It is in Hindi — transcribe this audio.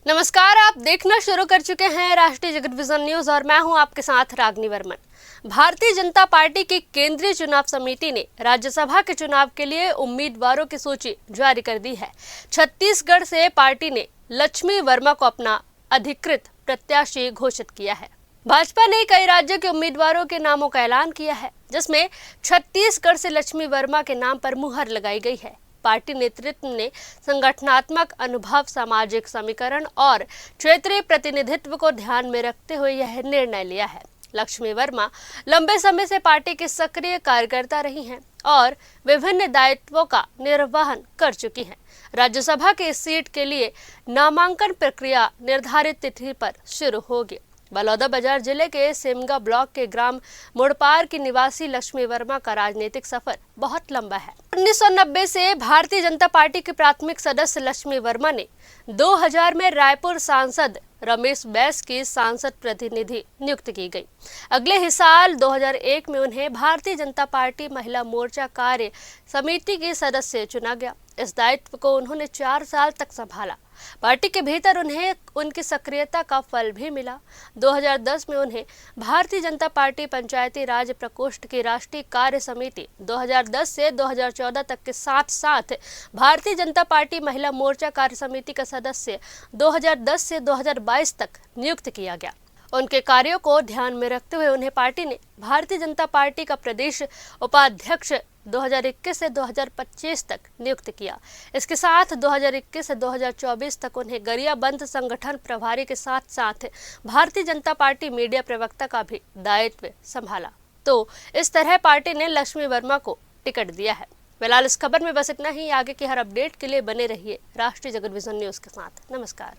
नमस्कार, आप देखना शुरू कर चुके हैं राष्ट्रीय जगत विजन न्यूज और मैं हूं आपके साथ रागनी वर्मन। भारतीय जनता पार्टी की केंद्रीय चुनाव समिति ने राज्यसभा के चुनाव के लिए उम्मीदवारों की सूची जारी कर दी है। छत्तीसगढ़ से पार्टी ने लक्ष्मी वर्मा को अपना अधिकृत प्रत्याशी घोषित किया है। भाजपा ने कई राज्यों के उम्मीदवारों के नामों का ऐलान किया है, जिसमें छत्तीसगढ़ से लक्ष्मी वर्मा के नाम पर मुहर लगाई गई है। पार्टी नेतृत्व ने संगठनात्मक अनुभव, सामाजिक समीकरण और क्षेत्रीय प्रतिनिधित्व को ध्यान में रखते हुए यह निर्णय लिया है। लक्ष्मी वर्मा लंबे समय से पार्टी की सक्रिय कार्यकर्ता रही हैं और विभिन्न दायित्वों का निर्वहन कर चुकी हैं। राज्यसभा की इस सीट के लिए नामांकन प्रक्रिया निर्धारित तिथि पर शुरू होगी। बलौदाबाजार जिले के सिमगा ब्लॉक के ग्राम मुड़पार की निवासी लक्ष्मी वर्मा का राजनीतिक सफर बहुत लंबा है। 1990 से भारतीय जनता पार्टी के प्राथमिक सदस्य लक्ष्मी वर्मा ने 2000 में रायपुर सांसद रमेश बैस की सांसद प्रतिनिधि नियुक्त की गई। अगले ही साल 2001 में उन्हें भारतीय जनता पार्टी महिला मोर्चा कार्य समिति की सदस्य चुना गया। इस दायित्व को उन्होंने 4 साल तक संभाला। पार्टी के भीतर उन्हें उनकी सक्रियता का फल भी मिला। 2010 में उन्हें भारतीय जनता पार्टी पंचायती राज प्रकोष्ठ की राष्ट्रीय कार्य समिति 2010 से 2014 तक के साथ साथ भारतीय जनता पार्टी महिला मोर्चा कार्य समिति का सदस्य 2010 से 2022 तक नियुक्त किया गया। उनके कार्यों को ध्यान में रखते हुए उन्हें पार्टी ने भारतीय जनता पार्टी का प्रदेश उपाध्यक्ष 2021 से 2025 तक नियुक्त किया। इसके साथ 2021 से 2024 तक उन्हें गरियाबंद संगठन प्रभारी के साथ साथ भारतीय जनता पार्टी मीडिया प्रवक्ता का भी दायित्व संभाला। तो इस तरह पार्टी ने लक्ष्मी वर्मा को टिकट दिया है। फिलहाल इस खबर में बस इतना ही। आगे की हर अपडेट के लिए बने रहिए राष्ट्रीय जगत विजन न्यूज के साथ। नमस्कार।